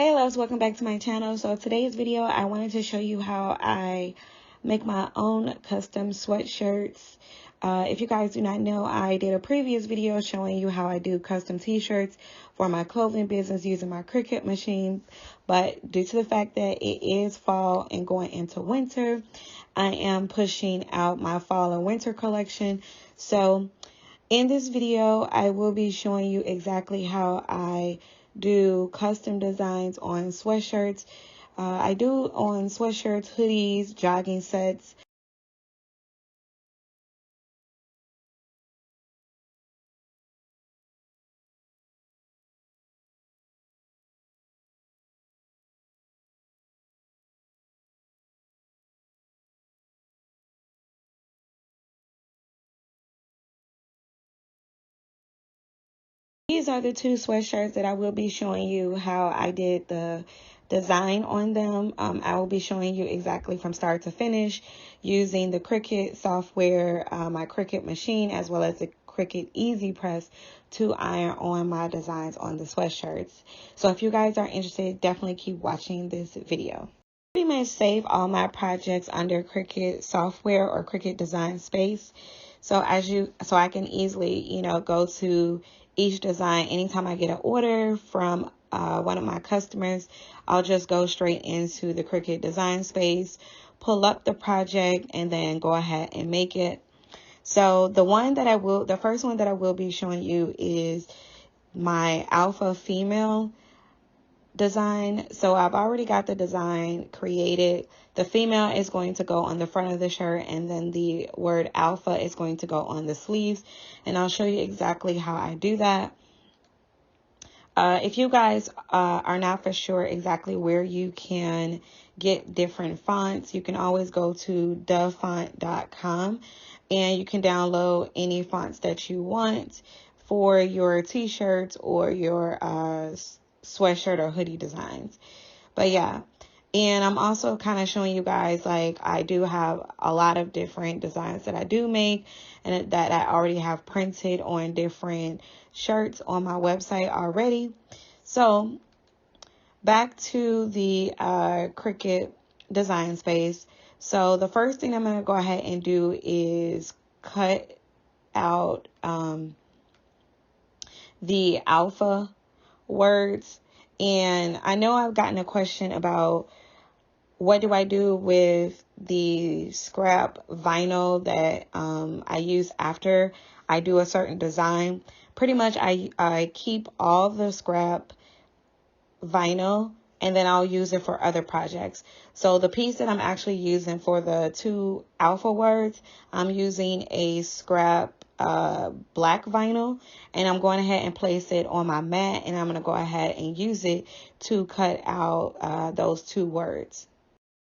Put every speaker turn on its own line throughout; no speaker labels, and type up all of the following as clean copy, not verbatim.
Hey loves, welcome back to my channel. So today's video I wanted to show you how I make my own custom sweatshirts. If you guys do not know, I did a previous video showing you how I do custom t-shirts for my clothing business using my Cricut machine, but due to the fact that it is fall and going into winter, I am pushing out my fall and winter collection. So in this video I will be showing you exactly how I do custom designs on sweatshirts. I do on sweatshirts, hoodies, jogging sets. These are the two sweatshirts that I will be showing you how I did the design on them. I will be showing you exactly from start to finish using the Cricut software, my Cricut machine, as well as the Cricut Easy Press to iron on my designs on the sweatshirts. So if you guys are interested, definitely keep watching this video. Pretty much save all my projects under Cricut software or Cricut Design Space. So I can easily, go to each design anytime I get an order from one of my customers. I'll just go straight into the Cricut Design Space, pull up the project, and then go ahead and make it. So the first one that I will be showing you is my alpha female design. So I've already got the design created. The female is going to go on the front of the shirt, and then the word alpha is going to go on the sleeves, and I'll show you exactly how I do that. If you guys are not for sure exactly where you can get different fonts, you can always go to dovefont.com and you can download any fonts that you want for your t-shirts or your sweatshirt or hoodie designs. But yeah, and I'm also kind of showing you guys, like, I do have a lot of different designs that I do make and that I already have printed on different shirts on my website already. So back to the Cricut Design Space. So the first thing I'm going to go ahead and do is cut out the alpha words. And I know I've gotten a question about what do I do with the scrap vinyl that I use after I do a certain design. Pretty much I keep all the scrap vinyl and then I'll use it for other projects. So the piece that I'm actually using for the two alpha words, I'm using a scrap black vinyl, and I'm going ahead and place it on my mat, and I'm going to go ahead and use it to cut out those two words.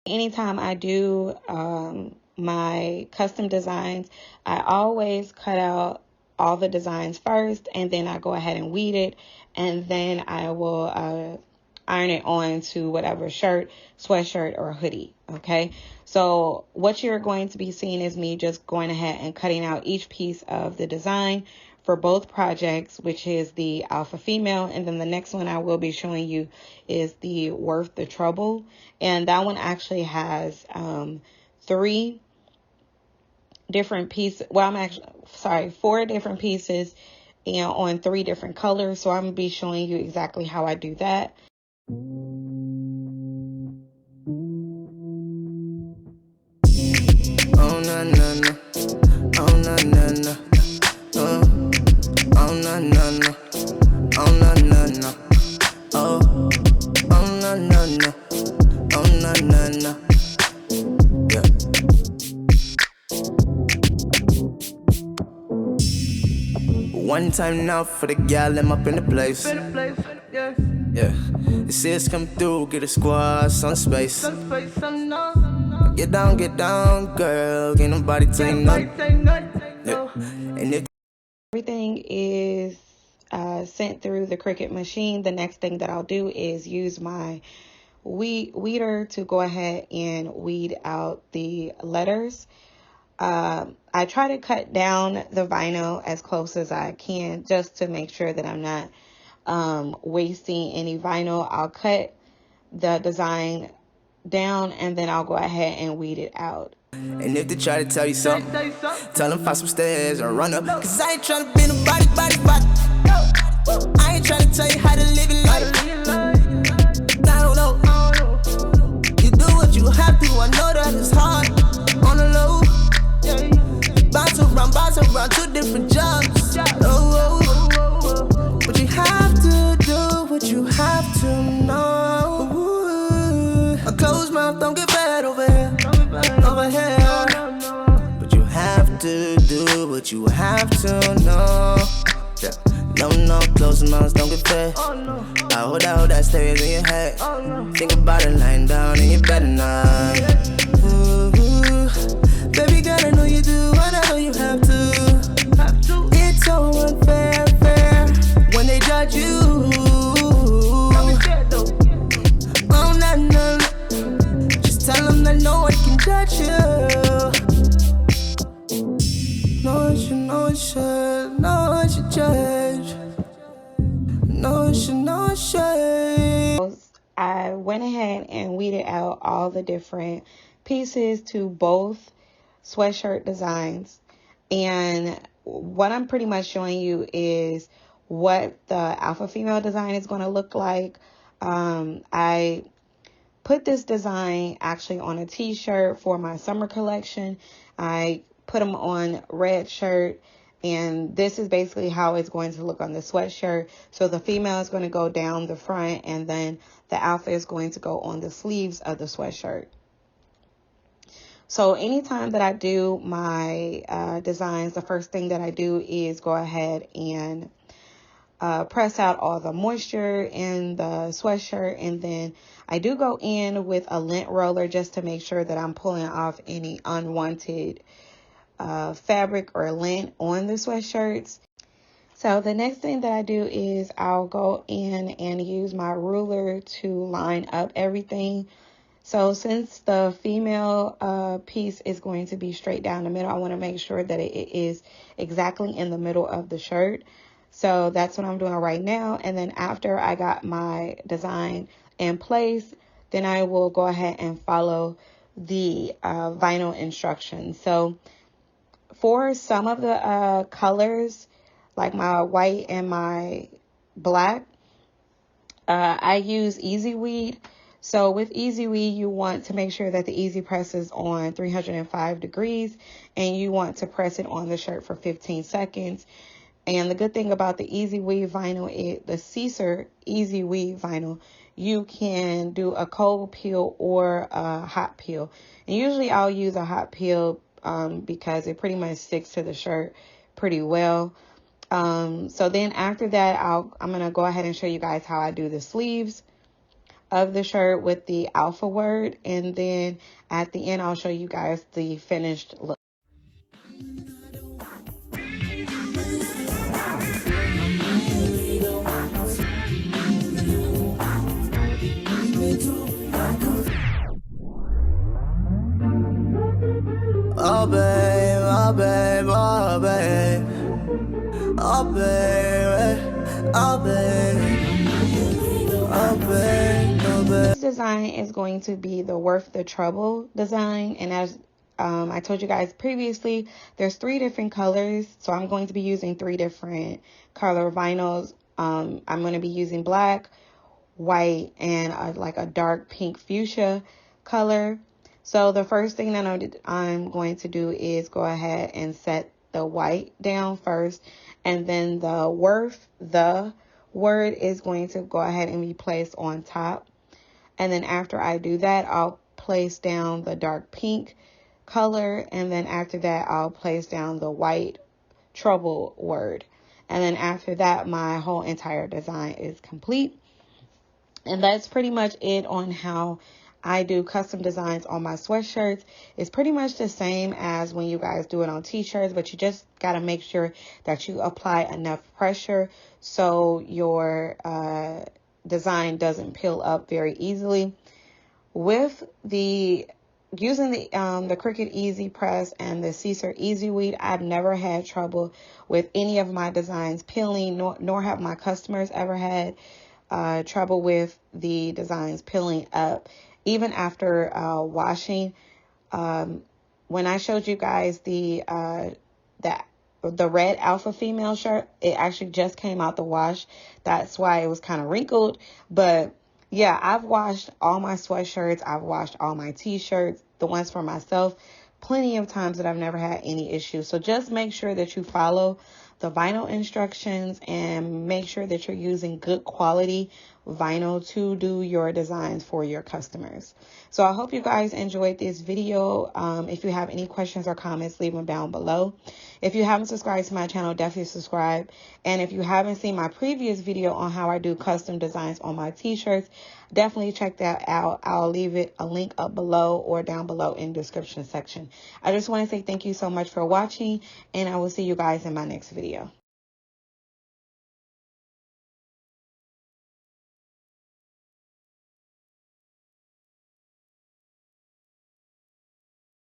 Anytime I do my custom designs, I always cut out all the designs first, and then I go ahead and weed it, and then I will iron it on to whatever shirt, sweatshirt, or hoodie. Okay, so what you're going to be seeing is me just going ahead and cutting out each piece of the design for both projects, which is the alpha female, and then the next one I will be showing you is the worth the trouble, and that one actually has 3 different pieces. Well, I'm 4 different pieces and on 3 different colors. So I'm gonna be showing you exactly how I do that. Oh na na na, oh na na na, oh na na na, oh na na na, oh na na na, oh na na na, yeah. One time now for the gal, I'm up in the place. Yeah, the sis come through, get a squad, some space. Get down, girl. Ain't nobody tell you nothing. Yeah. And if everything is sent through the Cricut machine, the next thing that I'll do is use my weeder to go ahead and weed out the letters. I try to cut down the vinyl as close as I can just to make sure that I'm not wasting any vinyl. I'll cut the design down, and then I'll go ahead and weed it out.
And if they try to tell you something, tell them find some stairs or run up. Cause I ain't tryna be nobody, I ain't tryna tell you how to live your life. I don't know. You do what you have to, I know that it's hard. On the low, bounce around, 2 different jobs. Oh, but you have to do what you have to know. A closed mouth don't get fed over here. But you have to do what you have to know. No, closed mouths don't get fed. I hold that stays in your head. Think about it lying down and you better not. Baby girl, I know you do, and I know you have to. It's so unfair, when they judge you. Oh, no. Just tell them that no one can judge you. No one should judge. No one should.
I went ahead and weeded out all the different pieces to both sweatshirt designs, and what I'm pretty much showing you is what the alpha female design is going to look like. I put this design actually on a t-shirt for my summer collection. I put them on red shirt, and this is basically how it's going to look on the sweatshirt. So the female is going to go down the front, and then the alpha is going to go on the sleeves of the sweatshirt. So anytime that I do my designs, the first thing that I do is go ahead and press out all the moisture in the sweatshirt, and then I do go in with a lint roller just to make sure that I'm pulling off any unwanted fabric or lint on the sweatshirts. So the next thing that I do is I'll go in and use my ruler to line up everything. So since the female piece is going to be straight down the middle, I want to make sure that it is exactly in the middle of the shirt. So that's what I'm doing right now. And then after I got my design in place, then I will go ahead and follow the vinyl instructions. So for some of the colors, like my white and my black, I use Easy Weed. So with Easy Weed, you want to make sure that the Easy Press is on 305 degrees, and you want to press it on the shirt for 15 seconds. And the good thing about the Easy Weed vinyl is the Couture Easy Weed vinyl, you can do a cold peel or a hot peel. And usually I'll use a hot peel because it pretty much sticks to the shirt pretty well. So then after that, I'm going to go ahead and show you guys how I do the sleeves of the shirt with the alpha word, and then at the end I'll show you guys the finished look.
Oh babe, oh babe, oh babe, oh babe, oh babe, oh babe, oh babe.
This design is going to be the Worth the Trouble design, and as I told you guys previously, there's 3 different colors, so I'm going to be using 3 different color vinyls. I'm going to be using black, white, and like a dark pink fuchsia color. So the first thing that I'm going to do is go ahead and set the white down first, and then the Worth the word is going to go ahead and be placed on top. And then after I do that, I'll place down the dark pink color, and then after that I'll place down the white trouble word. And then after that, my whole entire design is complete. And that's pretty much it on how I do custom designs on my sweatshirts. It's pretty much the same as when you guys do it on t-shirts, but you just got to make sure that you apply enough pressure so your design doesn't peel up very easily. With using the Cricut Easy Press and the Couture Easy Weed, I've never had trouble with any of my designs peeling, nor have my customers ever had trouble with the designs peeling up even after washing. When I showed you guys the red alpha female shirt, it actually just came out the wash. That's why it was kind of wrinkled. But yeah, I've washed all my sweatshirts. I've washed all my t-shirts, the ones for myself, plenty of times that I've never had any issues. So just make sure that you follow the vinyl instructions and make sure that you're using good quality vinyl to do your designs for your customers. So I hope you guys enjoyed this video. If you have any questions or comments, leave them down below. If you haven't subscribed to my channel, definitely subscribe. And if you haven't seen my previous video on how I do custom designs on my t-shirts, definitely check that out. I'll leave a link up below or down below in the description section. I just want to say thank you so much for watching, and I will see you guys in my next video.